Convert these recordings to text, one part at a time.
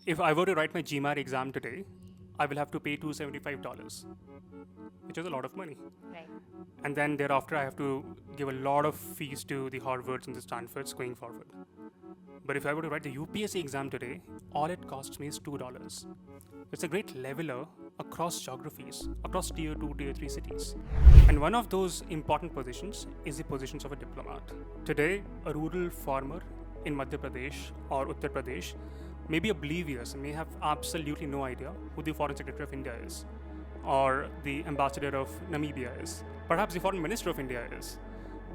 If I were to write my GMAT exam today, I will have to pay $275, which is a lot of money. Right. And then thereafter, I have to give a lot of fees to the Harvards and the Stanfords going forward. But if I were to write the UPSC exam today, all it costs me is $2. It's a great leveler across geographies, across tier 2, tier 3 cities. And one of those important positions is the positions of a diplomat. Today, a rural farmer in Madhya Pradesh or Uttar Pradesh may be oblivious and may have absolutely no idea who the Foreign Secretary of India is, or the Ambassador of Namibia is, perhaps the Foreign Minister of India is.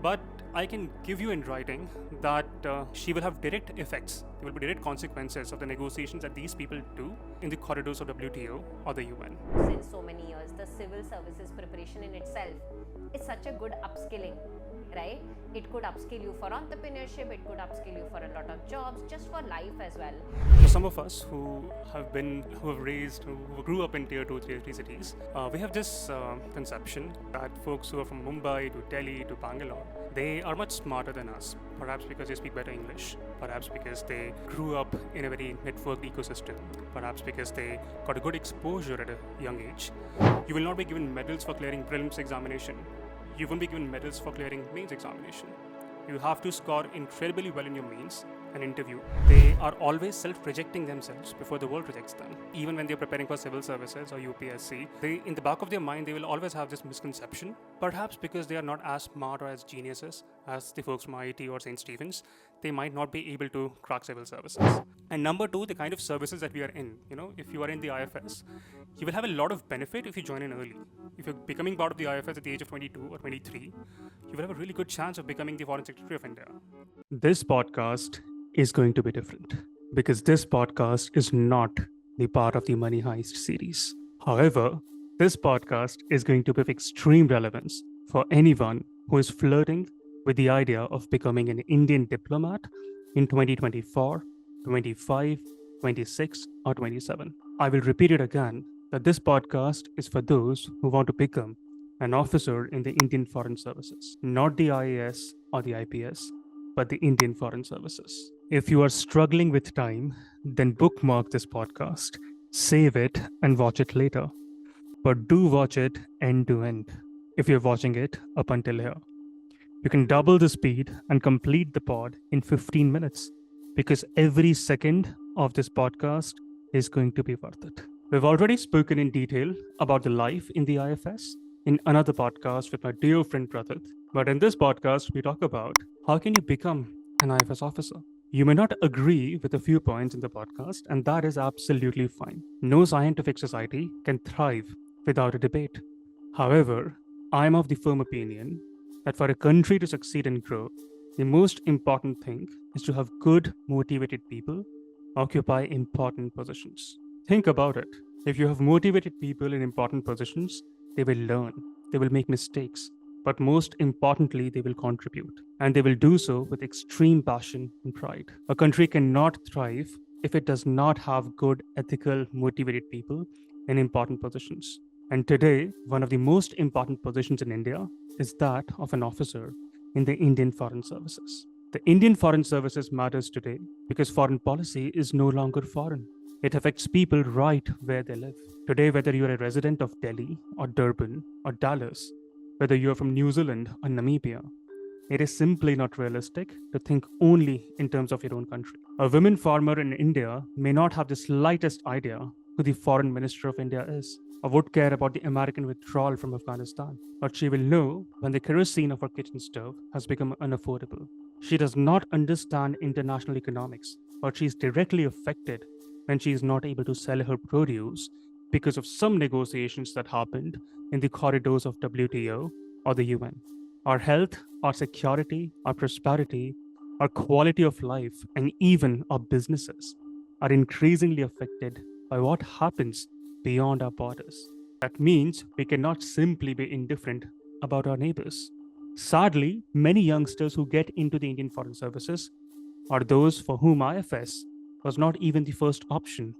But I can give you in writing that she will have direct effects. There will be direct consequences of the negotiations that these people do in the corridors of WTO or the UN. Since so many years, the civil services preparation in itself is such a good upskilling, right? It could upskill you for entrepreneurship, it could upskill you for a lot of jobs, just for life as well. For some of us who grew up in tier 2, tier 3 cities, we have this conception that folks who are from Mumbai to Delhi to Bangalore, they are much smarter than us. Perhaps because they speak better English, perhaps because they grew up in a very networked ecosystem, perhaps because they got a good exposure at a young age. You will not be given medals for clearing prelims examination. You won't be given medals for clearing mains examination. You have to score incredibly well in your mains and interview. They are always self-projecting themselves before the world projects them. Even when they're preparing for civil services or UPSC, in the back of their mind, they will always have this misconception, perhaps because they are not as smart or as geniuses as the folks from IIT or St. Stephen's, they might not be able to crack civil services. And number two, the kind of services that we are in. If you are in the IFS, you will have a lot of benefit if you join in early. If you're becoming part of the IFS at the age of 22 or 23, you will have a really good chance of becoming the Foreign Secretary of India. This podcast is going to be different because this podcast is not the part of the Money Heist series. However, this podcast is going to be of extreme relevance for anyone who is flirting with the idea of becoming an Indian diplomat in 2024, 25, 26, or 27. I will repeat it again that this podcast is for those who want to become an officer in the Indian Foreign Services, not the IAS or the IPS, but the Indian Foreign Services. If you are struggling with time, then bookmark this podcast, save it, and watch it later. But do watch it end to end if you're watching it up until here. You can double the speed and complete the pod in 15 minutes because every second of this podcast is going to be worth it. We've already spoken in detail about the life in the IFS in another podcast with my dear friend Prathit. But in this podcast, we talk about how can you become an IFS officer. You may not agree with a few points in the podcast, and that is absolutely fine. No scientific society can thrive without a debate. However, I'm of the firm opinion that for a country to succeed and grow, the most important thing is to have good, motivated people occupy important positions. Think about it. If you have motivated people in important positions, they will learn, they will make mistakes, but most importantly, they will contribute. And they will do so with extreme passion and pride. A country cannot thrive if it does not have good, ethical, motivated people in important positions. And today, one of the most important positions in India is that of an officer in the Indian Foreign Services. The Indian Foreign Services matters today because foreign policy is no longer foreign. It affects people right where they live. Today, whether you're a resident of Delhi or Durban or Dallas, whether you're from New Zealand or Namibia, it is simply not realistic to think only in terms of your own country. A woman farmer in India may not have the slightest idea who the Foreign Minister of India is, or would care about the American withdrawal from Afghanistan, but she will know when the kerosene of her kitchen stove has become unaffordable. She does not understand international economics, but she is directly affected when she is not able to sell her produce because of some negotiations that happened in the corridors of WTO or the UN. Our health, our security, our prosperity, our quality of life, and even our businesses are increasingly affected by what happens beyond our borders. That means we cannot simply be indifferent about our neighbors. Sadly, many youngsters who get into the Indian Foreign Services are those for whom IFS was not even the first option.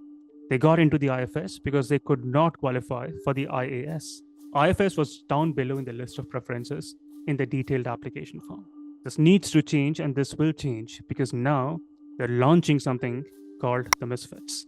They got into the IFS because they could not qualify for the IAS. IFS was down below in the list of preferences in the detailed application form. This needs to change, and this will change because now we're launching something called the Misfits.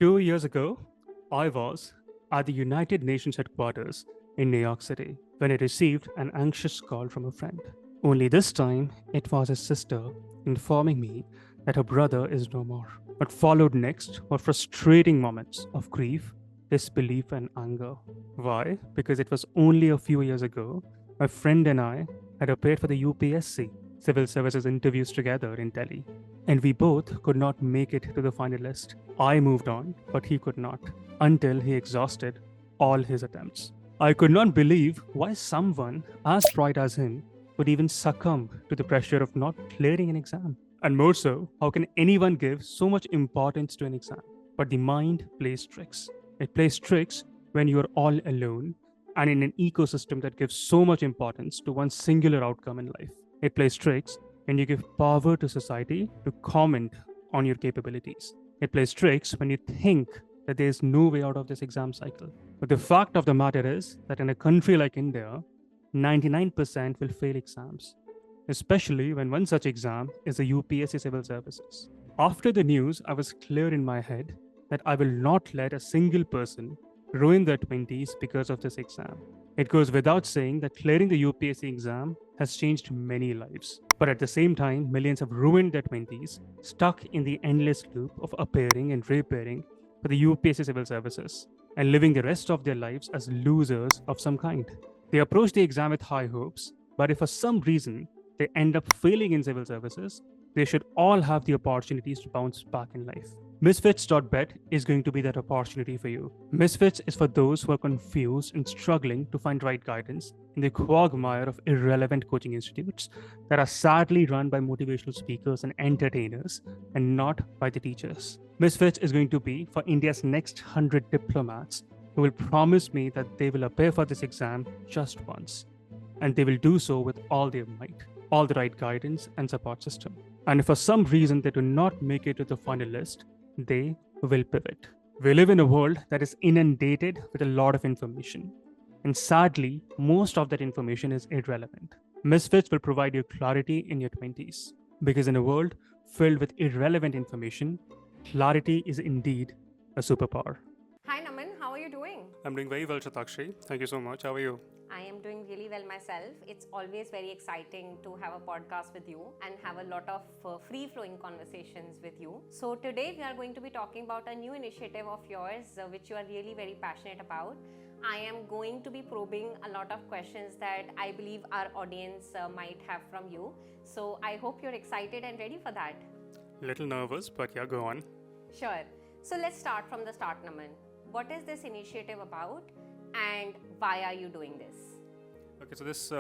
Two years ago, I was at the United Nations headquarters in New York City when I received an anxious call from a friend. Only this time, it was his sister informing me that her brother is no more. What followed next were frustrating moments of grief, disbelief, and anger. Why? Because it was only a few years ago, my friend and I had appeared for the UPSC Civil Services interviews together in Delhi, and we both could not make it to the final list. I moved on, but he could not, until he exhausted all his attempts. I could not believe why someone as bright as him would even succumb to the pressure of not clearing an exam. And more so, how can anyone give so much importance to an exam? But the mind plays tricks. It plays tricks when you are all alone and in an ecosystem that gives so much importance to one singular outcome in life. It plays tricks when you give power to society to comment on your capabilities. It plays tricks when you think that there is no way out of this exam cycle. But the fact of the matter is that in a country like India, 99% will fail exams, especially when one such exam is the UPSC Civil Services. After the news, I was clear in my head that I will not let a single person ruin their 20s because of this exam. It goes without saying that clearing the UPSC exam has changed many lives. But at the same time, millions have ruined their 20s, stuck in the endless loop of appearing and reappearing for the UPSC Civil Services and living the rest of their lives as losers of some kind. They approach the exam with high hopes, but if for some reason they end up failing in civil services, they should all have the opportunities to bounce back in life. Misfits.Bet is going to be that opportunity for you. Misfits is for those who are confused and struggling to find right guidance in the quagmire of irrelevant coaching institutes that are sadly run by motivational speakers and entertainers and not by the teachers. Misfits is going to be for India's next 100 diplomats who will promise me that they will appear for this exam just once. And they will do so with all their might, all the right guidance and support system. And if for some reason they do not make it to the final list, they will pivot. We live in a world that is inundated with a lot of information. And sadly, most of that information is irrelevant. Misfits will provide you clarity in your 20s. Because in a world filled with irrelevant information, clarity is indeed a superpower. Hi Naman, how are you doing? I'm doing very well, Shatakshi. Thank you so much. How are you? I am doing really well myself. It's always very exciting to have a podcast with you and have a lot of free-flowing conversations with you. So today we are going to be talking about a new initiative of yours which you are really very passionate about. I am going to be probing a lot of questions that I believe our audience might have from you. So I hope you're excited and ready for that. Little nervous, but yeah, go on. Sure. So let's start from the start, Naman. What is this initiative about and why are you doing this? Okay, so this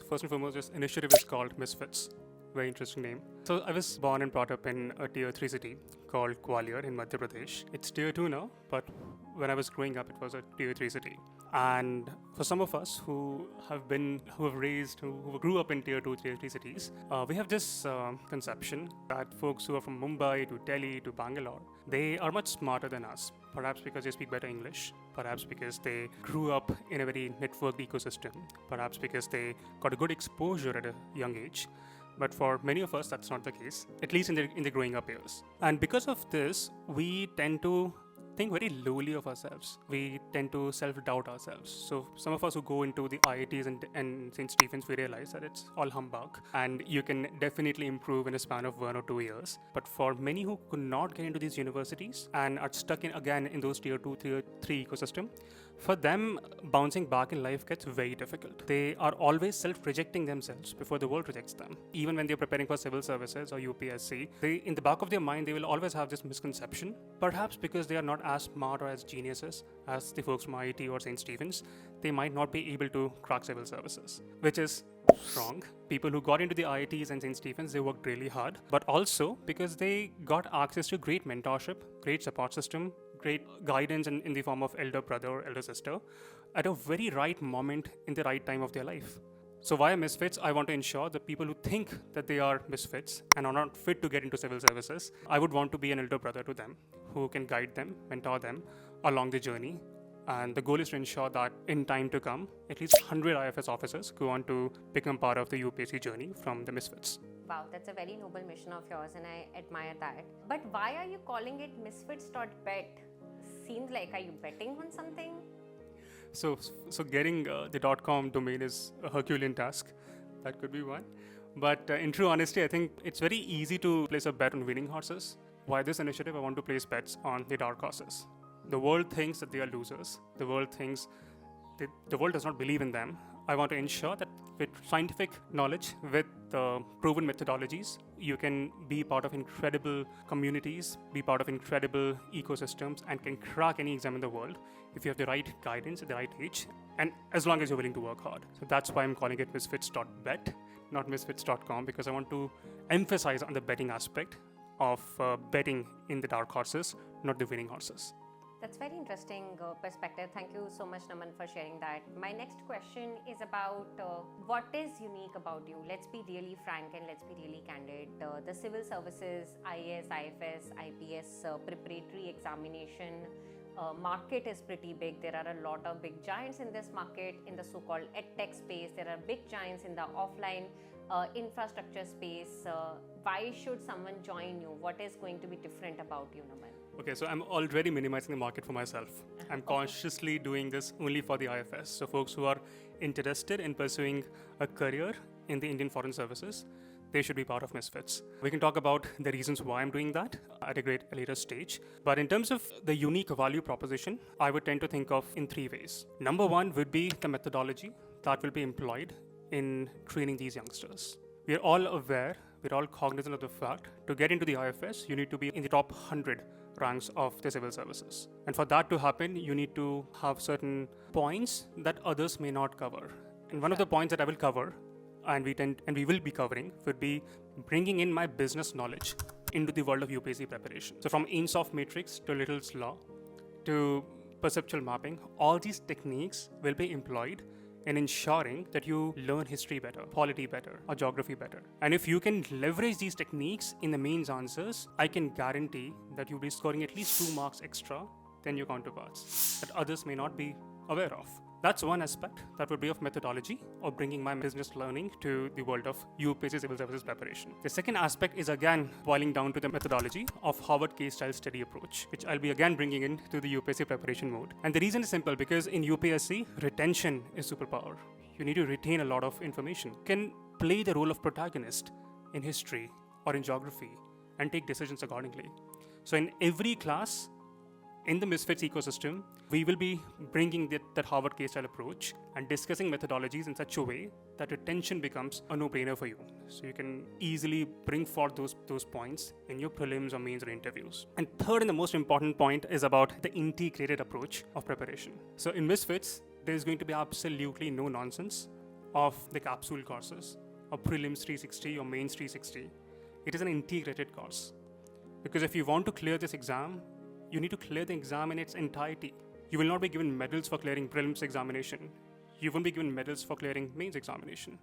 first and foremost, this initiative is called Misfits. Very interesting name. So I was born and brought up in a tier 3 city called Gwalior in Madhya Pradesh. It's tier 2 now, but when I was growing up, it was a tier 3 city. And for some of us who grew up in tier 2, tier 3 cities, we have this conception that folks who are from Mumbai to Delhi to Bangalore, they are much smarter than us. Perhaps because they speak better English, perhaps because they grew up in a very networked ecosystem, perhaps because they got a good exposure at a young age. But for many of us, that's not the case, at least in the growing up years. And because of this, we tend to think very lowly of ourselves. We tend to self-doubt ourselves. So some of us who go into the IITs and St. Stephen's, we realize that it's all humbug and you can definitely improve in a span of 1 or 2 years. But for many who could not get into these universities and are stuck in those tier 2, tier 3 ecosystem, for them, bouncing back in life gets very difficult. They are always self-rejecting themselves before the world rejects them. Even when they're preparing for civil services or UPSC, in the back of their mind, they will always have this misconception, perhaps because they are not as smart or as geniuses as the folks from IIT or St. Stephen's, they might not be able to crack civil services, which is wrong. People who got into the IITs and St. Stephen's, they worked really hard, but also because they got access to great mentorship, great support system, great guidance in the form of elder brother or elder sister at a very right moment in the right time of their life. So via Misfits, I want to ensure that people who think that they are misfits and are not fit to get into civil services, I would want to be an elder brother to them who can guide them, mentor them along the journey. And the goal is to ensure that in time to come, at least 100 IFS officers go on to become part of the UPSC journey from the Misfits. Wow, that's a very noble mission of yours and I admire that. But why are you calling it Misfits.Bet? Seems like, are you betting on something? So getting the .com domain is a Herculean task. That could be one. But in true honesty, I think it's very easy to place a bet on winning horses. Why this initiative? I want to place bets on the dark horses. The world thinks that they are losers. The world thinks the world does not believe in them. I want to ensure that with scientific knowledge, with proven methodologies, you can be part of incredible communities, be part of incredible ecosystems, and can crack any exam in the world if you have the right guidance at the right age, and as long as you're willing to work hard. So that's why I'm calling it Misfits.Bet, not Misfits.com, because I want to emphasize on the betting aspect of betting in the dark horses, not the winning horses. That's very interesting perspective. Thank you so much, Naman, for sharing that. My next question is about what is unique about you. Let's be really frank and let's be really candid. The civil services, IAS, IFS, IPS preparatory examination market is pretty big. There are a lot of big giants in this market, in the so-called edtech space. There are big giants in the offline infrastructure space. Why should someone join you? What is going to be different about you, Naman? Okay, so I'm already minimizing the market for myself. I'm consciously doing this only for the IFS. So folks who are interested in pursuing a career in the Indian Foreign Services, they should be part of Misfits. We can talk about the reasons why I'm doing that at a later stage. But in terms of the unique value proposition, I would tend to think of in three ways. Number one would be the methodology that will be employed in training these youngsters. We're all aware, we're all cognizant of the fact, to get into the IFS, you need to be in the top 100 ranks of the civil services. And for that to happen, you need to have certain points that others may not cover. And one of the points that I will cover, and we will be covering, would be bringing in my business knowledge into the world of UPSC preparation. So from Ainsworth matrix to Little's law to perceptual mapping, all these techniques will be employed in ensuring that you learn history better, polity better, or geography better. And if you can leverage these techniques in the mains answers, I can guarantee that you'll be scoring at least 2 marks extra than your counterparts that others may not be aware of. That's one aspect that would be of methodology or bringing my business learning to the world of UPSC Civil Services preparation. The second aspect is again boiling down to the methodology of Harvard case style study approach, which I'll be again bringing in to the UPSC preparation mode. And the reason is simple, because in UPSC, retention is superpower. You need to retain a lot of information. You can play the role of protagonist in history or in geography and take decisions accordingly. So in every class, in the Misfits ecosystem, we will be bringing that Harvard case style approach and discussing methodologies in such a way that retention becomes a no-brainer for you. So you can easily bring forth those points in your prelims or mains or interviews. And third and the most important point is about the integrated approach of preparation. So in Misfits, there's going to be absolutely no nonsense of the capsule courses or prelims 360 or mains 360. It is an integrated course. Because if you want to clear this exam, you need to clear the exam in its entirety. You will not be given medals for clearing prelims examination. You won't be given medals for clearing mains examination.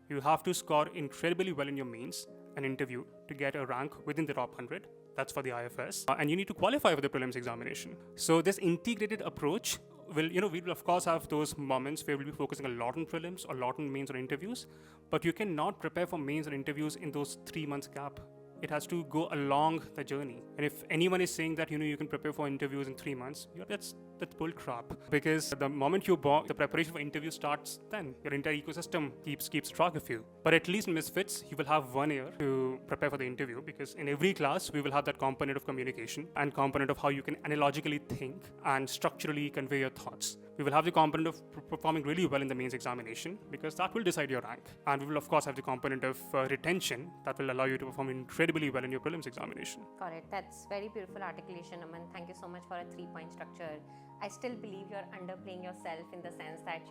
You have to score incredibly well in your mains and interview to get a rank within the top 100. That's for the IFS. And you need to qualify for the prelims examination. So this integrated approach we will of course have those moments where we'll be focusing a lot on prelims, a lot on mains or interviews, but you cannot prepare for mains or interviews in those 3 months gap. It has to go along the journey. And if anyone is saying that you can prepare for interviews in 3 months, that's bull crap. Because the moment you're born, the preparation for interview starts then. Your entire ecosystem keeps track of you. But at least in Misfits, you will have 1 year to prepare for the interview, because in every class, we will have that component of communication and component of how you can analogically think and structurally convey your thoughts. We will have the component of performing really well in the mains examination, because that will decide your rank. And we will of course have the component of retention that will allow you to perform incredibly well in your prelims examination. Got it. That's very beautiful articulation, Naman. Thank you so much for a 3-point structure. I still believe you're underplaying yourself in the sense that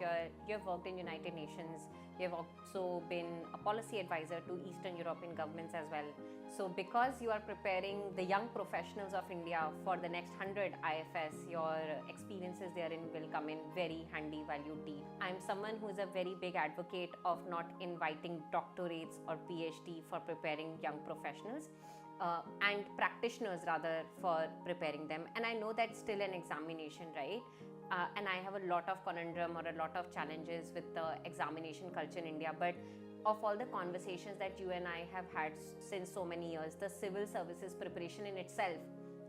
you've worked in United Nations, You have also been a policy advisor to Eastern European governments as well. So because you are preparing the young professionals of India for the next 100 IFS, your experiences therein will come in very handy, valued deep. I'm someone who is a very big advocate of not inviting doctorates or PhD for preparing young professionals. And practitioners rather for preparing them. And I know that's still an examination, right? And I have a lot of conundrum or a lot of challenges with the examination culture in India. But of all the conversations that you and I have had since so many years, the civil services preparation in itself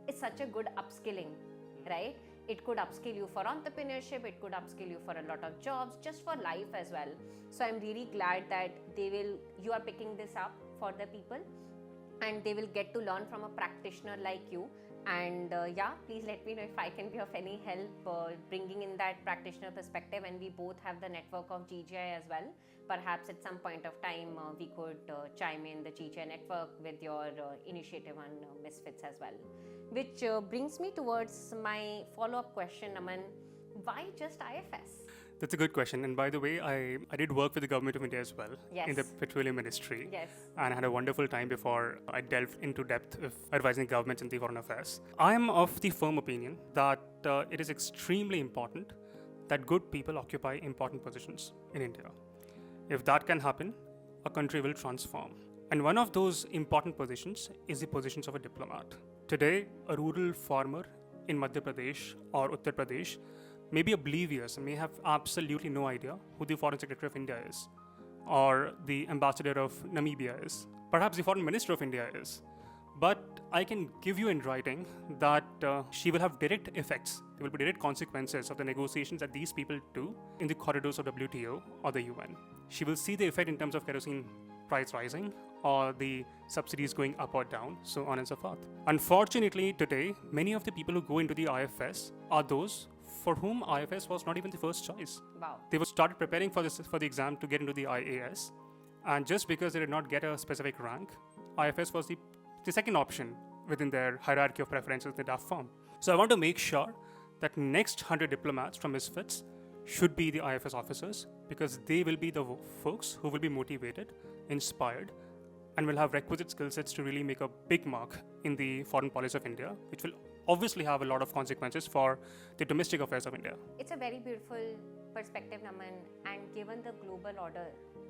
is such a good upskilling, right? It could upskill you for entrepreneurship, it could upskill you for a lot of jobs, just for life as well. So I'm really glad that you are picking this up for the people, and they will get to learn from a practitioner like you. And please let me know if I can be of any help bringing in that practitioner perspective. And we both have the network of GGI as well. Perhaps at some point of time we could chime in the GGI network with your initiative on Misfits as well. Which brings me towards my follow-up question, Naman. Why just IFS? That's a good question. And by the way, I did work with the government of India as well in the petroleum ministry. Yes. And I had a wonderful time before I delved into depth of advising governments in the foreign affairs. I am of the firm opinion that it is extremely important that good people occupy important positions in India. If that can happen, a country will transform. And one of those important positions is the positions of a diplomat. Today, a rural farmer in Madhya Pradesh or Uttar Pradesh may be oblivious and may have absolutely no idea who the Foreign Secretary of India is, or the Ambassador of Namibia is, perhaps the Foreign Minister of India is. But I can give you in writing that she will have direct effects. There will be direct consequences of the negotiations that these people do in the corridors of WTO or the UN. She will see the effect in terms of kerosene price rising or the subsidies going up or down, so on and so forth. Unfortunately, today, many of the people who go into the IFS are those for whom IFS was not even the first choice. Wow. They started preparing for the exam to get into the IAS, and just because they did not get a specific rank, IFS was the second option within their hierarchy of preferences in the DAF form. So I want to make sure that next 100 diplomats from Misfits should be the IFS officers, because they will be the folks who will be motivated, inspired, and will have requisite skill sets to really make a big mark in the foreign policy of India, which will obviously have a lot of consequences for the domestic affairs of India. It's a very beautiful perspective, Naman, and given the global order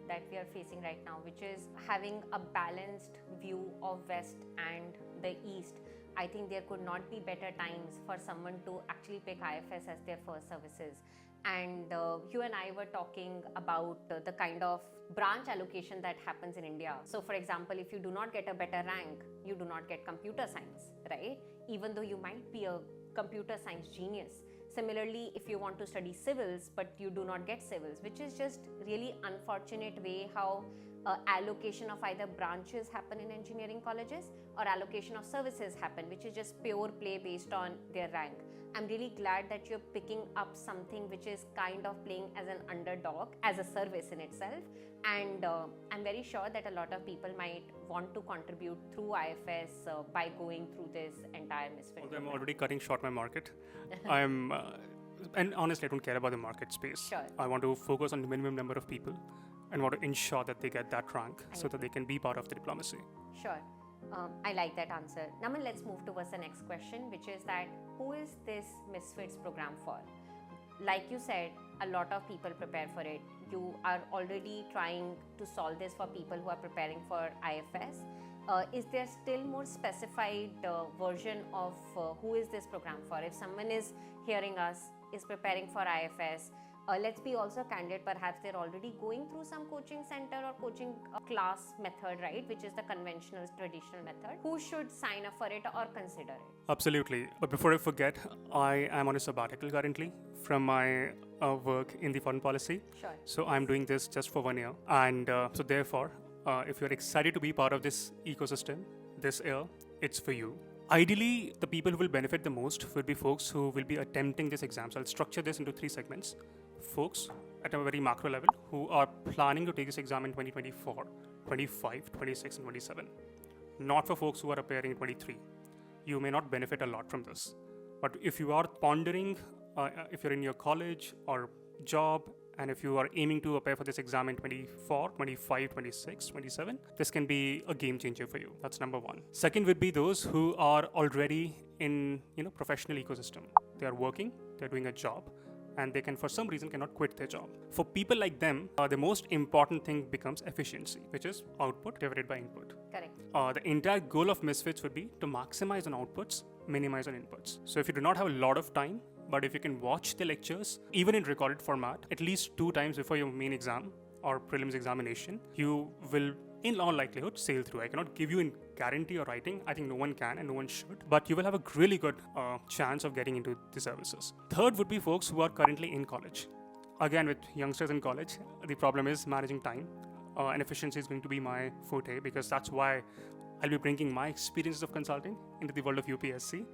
that we are facing right now, which is having a balanced view of West and the East, I think there could not be better times for someone to actually pick IFS as their first services. And you and I were talking about the kind of branch allocation that happens in India. So for example, if you do not get a better rank, you do not get computer science, right? Even though you might be a computer science genius. Similarly, if you want to study civils, but you do not get civils, which is just really unfortunate way how allocation of either branches happen in engineering colleges or allocation of services happen, which is just pure play based on their rank. I'm really glad that you're picking up something which is kind of playing as an underdog, as a service in itself. And I'm very sure that a lot of people might want to contribute through IFS by going through this entire Misfit. Although I'm already cutting short my market. And honestly, I don't care about the market space. Sure. I want to focus on the minimum number of people and want to ensure that they get that rank so that they can be part of the diplomacy. Sure. I like that answer. Naman, let's move towards the next question, which is that who is this Misfits program for? Like you said, a lot of people prepare for it. You are already trying to solve this for people who are preparing for IFS. Is there still more specified version of who is this program for? If someone is hearing us, is preparing for IFS, let's be also candid, perhaps they're already going through some coaching center or coaching class method, right, which is the conventional, traditional method. Who should sign up for it or consider it? Absolutely. But before I forget, I am on a sabbatical currently from my work in the foreign policy. Sure. So I'm doing this just for 1 year. And so therefore, if you're excited to be part of this ecosystem this year, it's for you. Ideally, the people who will benefit the most will be folks who will be attempting this exam. So I'll structure this into 3 segments. Folks at a very macro level who are planning to take this exam in 2024, 25, 26, and 27. Not for folks who are appearing in 23. You may not benefit a lot from this. But if you are pondering, if you're in your college or job And if you are aiming to appear for this exam in 24, 25, 26, 27, this can be a game changer for you. That's number one. Second would be those who are already in professional ecosystem. They are working, they're doing a job, and they can, for some reason, cannot quit their job. For people like them, the most important thing becomes efficiency, which is output divided by input. Correct. The entire goal of Misfits would be to maximize on outputs, minimize on inputs. So if you do not have a lot of time, but if you can watch the lectures, even in recorded format, at least 2 times before your main exam or prelims examination, you will, in all likelihood, sail through. I cannot give you a guarantee or writing. I think no one can and no one should. But you will have a really good chance of getting into the services. Third would be folks who are currently in college. Again, with youngsters in college, the problem is managing time. And efficiency is going to be my forte, because that's why I'll be bringing my experiences of consulting into the world of UPSC.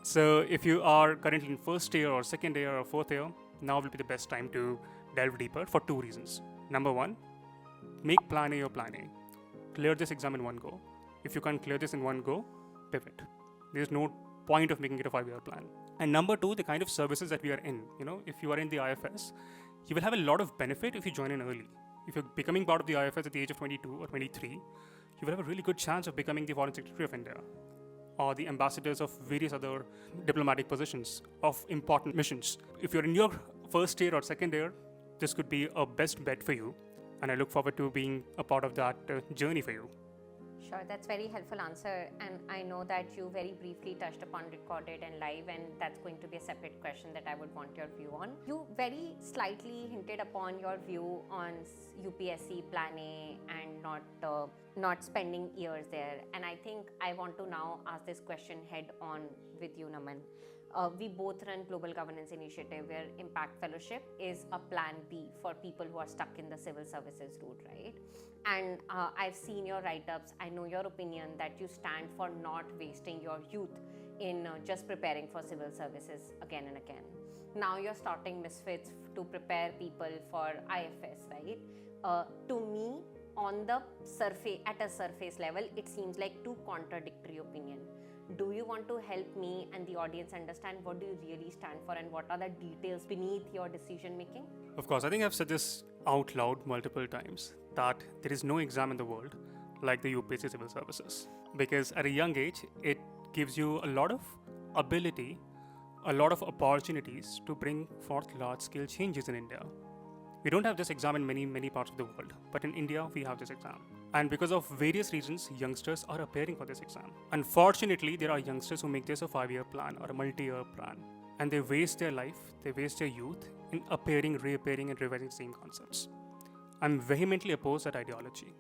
So if you are currently in first year or second year or fourth year, now will be the best time to delve deeper for 2 reasons. Number one, make plan A your plan A. Clear this exam in one go. If you can't clear this in one go, pivot. There's no point of making it a 5-year plan. And number two, the kind of services that we are in. If you are in the IFS, you will have a lot of benefit if you join in early. If you're becoming part of the IFS at the age of 22 or 23, you will have a really good chance of becoming the Foreign Secretary of India, or the ambassadors of various other diplomatic positions of important missions. If you're in your first year or second year, this could be a best bet for you, and I look forward to being a part of that journey for you. Sure, that's very helpful answer, and I know that you very briefly touched upon recorded and live, and that's going to be a separate question that I would want your view on. You very slightly hinted upon your view on UPSC Plan A and not spending years there, and I think I want to now ask this question head on with you, Naman. We both run Global Governance Initiative, where Impact Fellowship is a plan B for people who are stuck in the civil services route, right? And I've seen your write-ups. I know your opinion that you stand for not wasting your youth in just preparing for civil services again and again. Now you're starting Misfits to prepare people for IFS, right? To me, at a surface level, it seems like two contradictory opinions. Do you want to help me and the audience understand what do you really stand for and what are the details beneath your decision making? Of course, I think I've said this out loud multiple times, that there is no exam in the world like the UPSC Civil Services. Because at a young age, it gives you a lot of ability, a lot of opportunities to bring forth large-scale changes in India. We don't have this exam in many parts of the world, but in India, we have this exam. And because of various reasons, youngsters are appearing for this exam. Unfortunately, there are youngsters who make this a 5-year plan or a multi-year plan. And they waste their life, they waste their youth in appearing, reappearing, and revising the same concepts. I'm vehemently opposed to that ideology.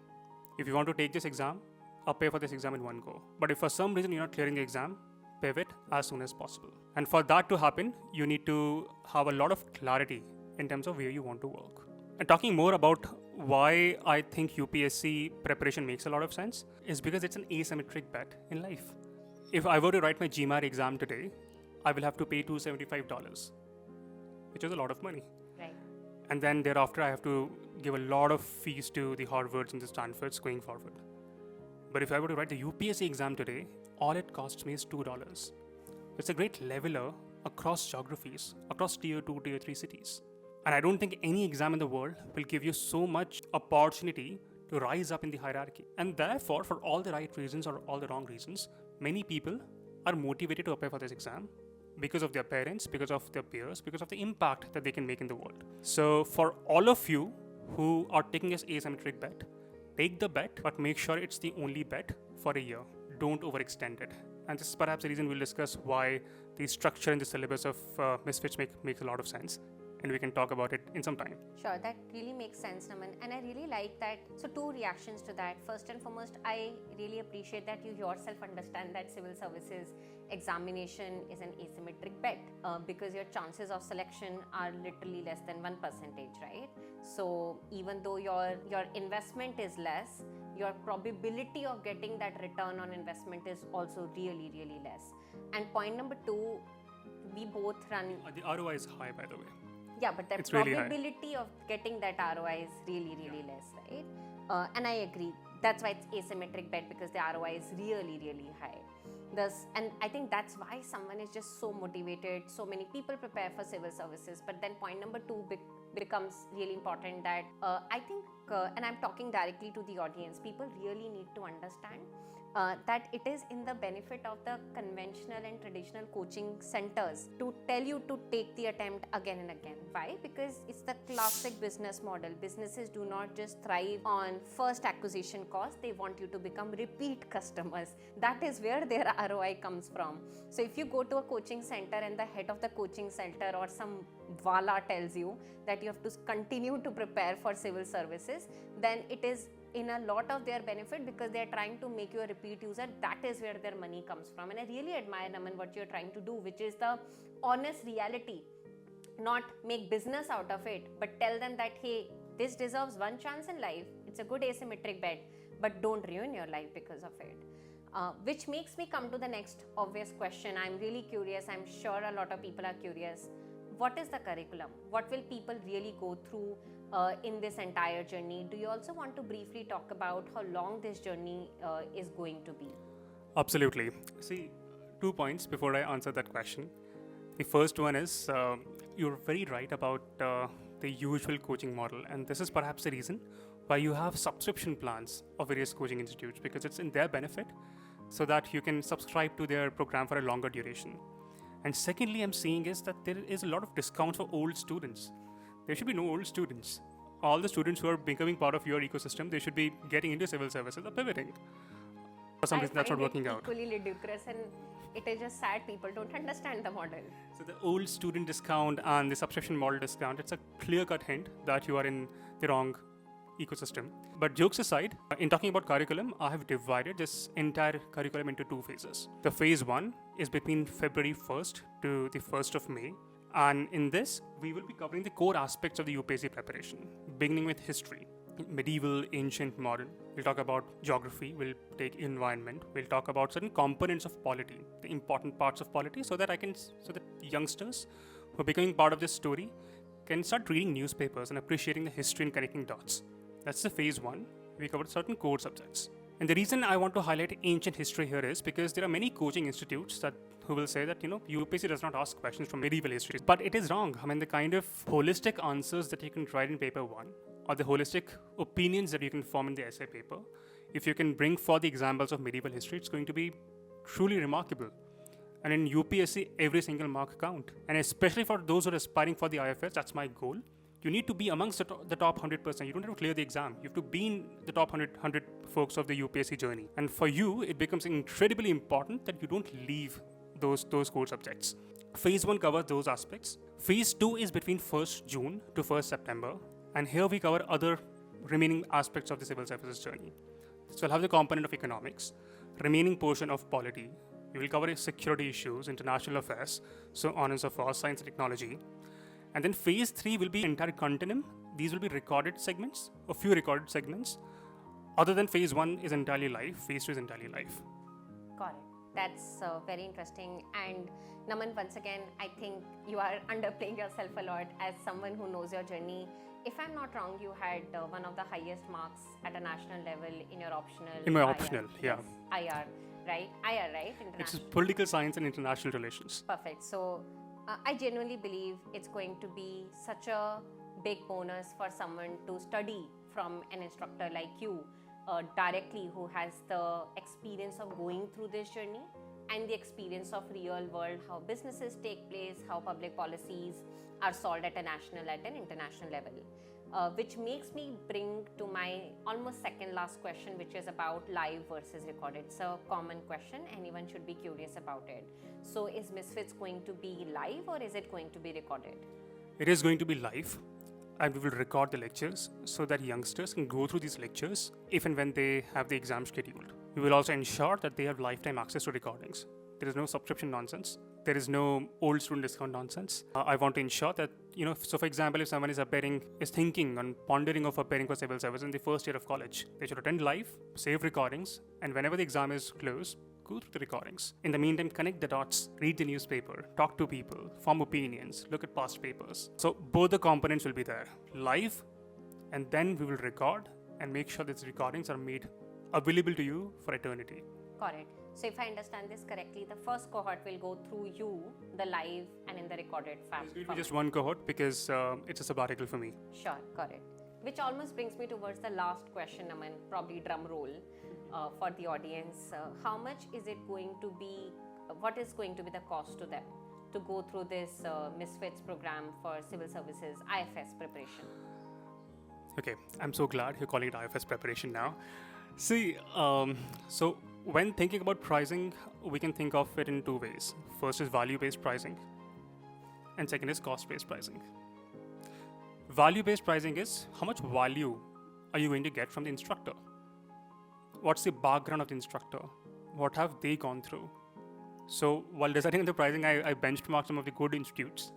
If you want to take this exam, appear for this exam in one go. But if for some reason you're not clearing the exam, pivot as soon as possible. And for that to happen, you need to have a lot of clarity in terms of where you want to work. And talking more about why I think UPSC preparation makes a lot of sense is because it's an asymmetric bet in life. If I were to write my GMAT exam today, I will have to pay $275, which is a lot of money. Right. And then thereafter, I have to give a lot of fees to the Harvards and the Stanfords going forward. But if I were to write the UPSC exam today, all it costs me is $2. It's a great leveler across geographies, across tier 2, tier 3 cities. And I don't think any exam in the world will give you so much opportunity to rise up in the hierarchy. And therefore, for all the right reasons or all the wrong reasons, many people are motivated to appear for this exam because of their parents, because of their peers, because of the impact that they can make in the world. So for all of you who are taking this asymmetric bet, take the bet, but make sure it's the only bet for a year. Don't overextend it. And this is perhaps the reason we'll discuss why the structure and the syllabus of Misfits makes a lot of sense. And we can talk about it in some time. Sure, that really makes sense, Naman. And I really like that. So 2 reactions to that. First and foremost, I really appreciate that you yourself understand that civil services examination is an asymmetric bet because your chances of selection are literally less than 1%, right? So even though your investment is less, your probability of getting that return on investment is also really, really less. And point number 2, we both run... The ROI is high, by the way. Yeah, but the probability really of getting that ROI is really, really less, right? And I agree. That's why it's asymmetric bet, because the ROI is really, really high. And I think that's why someone is just so motivated. So many people prepare for civil services, but then point number two becomes really important, that I think, and I'm talking directly to the audience, people really need to understand that it is in the benefit of the conventional and traditional coaching centers to tell you to take the attempt again and again. Why? Because it's the classic business model. Businesses do not just thrive on first acquisition cost, they want you to become repeat customers. That is where their ROI comes from. So if you go to a coaching center and the head of the coaching center or some wala tells you that you have to continue to prepare for civil services, then it is in a lot of their benefit, because they are trying to make you a repeat user. That is where their money comes from. And I really admire, Naman, what you're trying to do, which is the honest reality. Not make business out of it, but tell them that, hey, this deserves one chance in life. It's a good asymmetric bet, but don't ruin your life because of it. Which makes me come to the next obvious question. I'm really curious. I'm sure a lot of people are curious. What is the curriculum? What will people really go through in this entire journey? Do you also want to briefly talk about how long this journey is going to be? Absolutely. See, 2 points before I answer that question. The first one is, you're very right about the usual coaching model, and this is perhaps the reason why you have subscription plans of various coaching institutes, because it's in their benefit so that you can subscribe to their program for a longer duration. And secondly, I'm seeing is that there is a lot of discounts for old students. There should be no old students. All the students who are becoming part of your ecosystem, they should be getting into civil services or pivoting. For some reason, that's not working out. Equally ludicrous, and it is just sad people don't understand the model. So the old student discount and the subscription model discount, it's a clear-cut hint that you are in the wrong ecosystem. But jokes aside, in talking about curriculum, I have divided this entire curriculum into 2 phases. The phase 1 is between February 1st to the 1st of May. And in this, we will be covering the core aspects of the UPSC preparation, beginning with history, medieval, ancient, modern. We'll talk about geography, we'll take environment, we'll talk about certain components of polity, the important parts of polity, so that youngsters who are becoming part of this story can start reading newspapers and appreciating the history and connecting dots. That's the phase 1. We covered certain core subjects. And the reason I want to highlight ancient history here is because there are many coaching institutes who will say that, UPSC does not ask questions from medieval history. But it is wrong. I mean, the kind of holistic answers that you can write in paper 1, or the holistic opinions that you can form in the essay paper, if you can bring forth the examples of medieval history, it's going to be truly remarkable. And in UPSC, every single mark count. And especially for those who are aspiring for the IFS, that's my goal. You need to be amongst the top 100%. You don't have to clear the exam. You have to be in the top 100 folks of the UPSC journey. And for you, it becomes incredibly important that you don't leave those core subjects. Phase 1 covers those aspects. Phase 2 is between 1st June to 1st September. And here we cover other remaining aspects of the civil services journey. So we'll have the component of economics, remaining portion of polity. We will cover security issues, international affairs, so on and so forth, science and technology. And then phase 3 will be entire continuum. These will be recorded segments, a few recorded segments. Other than phase 1 is entirely live, phase 2 is entirely live. Got it. That's very interesting. And Naman, once again, I think you are underplaying yourself a lot as someone who knows your journey. If I'm not wrong, you had one of the highest marks at a national level in your optional. In my IR. optional, yeah. Yes, IR, right? IR, right? It's political science and international relations. Perfect. So I genuinely believe it's going to be such a big bonus for someone to study from an instructor like you directly, who has the experience of going through this journey and the experience of real world, how businesses take place, how public policies are solved at a national, at an international level. Which makes me bring to my almost second last question, which is about live versus recorded. It's a common question. Anyone should be curious about it. So is Misfits going to be live, or is it going to be recorded? It is going to be live, and we will record the lectures so that youngsters can go through these lectures if and when they have the exam scheduled. We will also ensure that they have lifetime access to recordings. There is no subscription nonsense. There is no old student discount nonsense. I want to ensure that, so for example, if someone is thinking and pondering of appearing for civil service in the first year of college, they should attend live, save recordings, and whenever the exam is closed, go through the recordings. In the meantime, connect the dots, read the newspaper, talk to people, form opinions, look at past papers. So both the components will be there, live, and then we will record and make sure that these recordings are made available to you for eternity. Got it. So if I understand this correctly, the first cohort will go through you, the live and in the recorded It will be just one cohort because it's a sabbatical for me. Sure, got it. Which almost brings me towards the last question, Naman, probably drum roll for the audience. How much is it going to be, what is going to be the cost to them to go through this Misfits program for civil services IFS preparation? Okay, I'm so glad you're calling it IFS preparation now. See, so when thinking about pricing, we can think of it in two ways. First is value-based pricing, and second is cost-based pricing. Value-based pricing is how much value are you going to get from the instructor? What's the background of the instructor? What have they gone through? So while deciding on the pricing, I benchmarked some of the good institutes.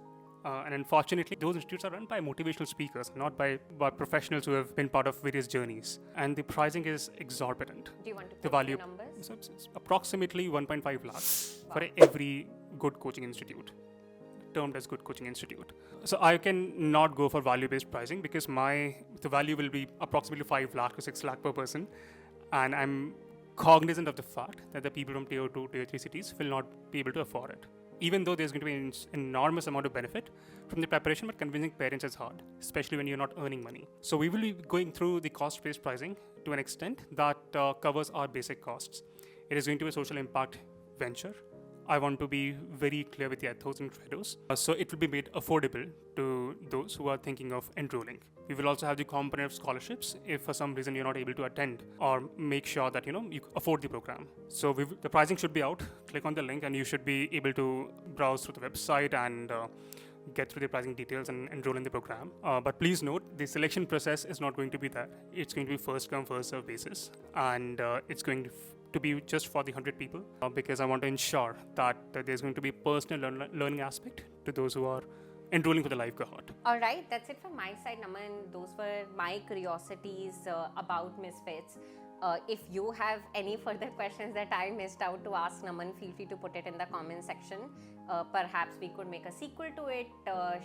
And unfortunately, those institutes are run by motivational speakers, not by professionals who have been part of various journeys. And the pricing is exorbitant. Do you want to The put value, the numbers? so it's approximately 1.5 lakhs for every good coaching institute, termed as good coaching institute. So I can not go for value-based pricing because the value will be approximately 5 lakh to 6 lakh per person. And I'm cognizant of the fact that the people from tier 2, tier 3 cities will not be able to afford it. Even though there's going to be an enormous amount of benefit from the preparation, but convincing parents is hard, especially when you're not earning money. So we will be going through the cost-based pricing to an extent that covers our basic costs. It is going to be a social impact venture. I want to be very clear with the ethos and credos. So it will be made affordable to those who are thinking of enrolling. We will also have the component of scholarships if for some reason you're not able to attend, or make sure that you afford the program. So the pricing should be out. Click on the link and you should be able to browse through the website and get through the pricing details and enroll in the program. But please note, the selection process is not going to be that. It's going to be first come, first serve basis. And it's going to be just for the 100 people because I want to ensure that there's going to be personal learning aspect to those who are enrolling for the live cohort. All right, that's it from my side, Naman. Those were my curiosities about Misfits. If you have any further questions that I missed out to ask Naman, feel free to put it in the comment section. Perhaps we could make a sequel to it.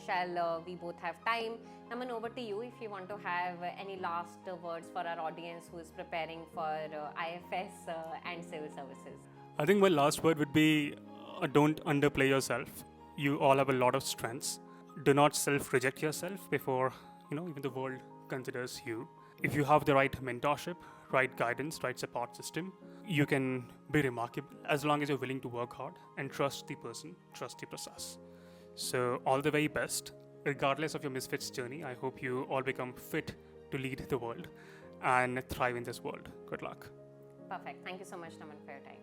Shall we both have time? Naman, over to you if you want to have any last words for our audience who is preparing for IFS and civil services. I think my last word would be don't underplay yourself. You all have a lot of strengths. Do not self-reject yourself before even the world considers you. If you have the right mentorship, right guidance, right support system, you can be remarkable as long as you're willing to work hard and trust the person, trust the process. So all the very best. Regardless of your Misfits journey, I hope you all become fit to lead the world and thrive in this world. Good luck. Perfect. Thank you so much, Naman, for your time.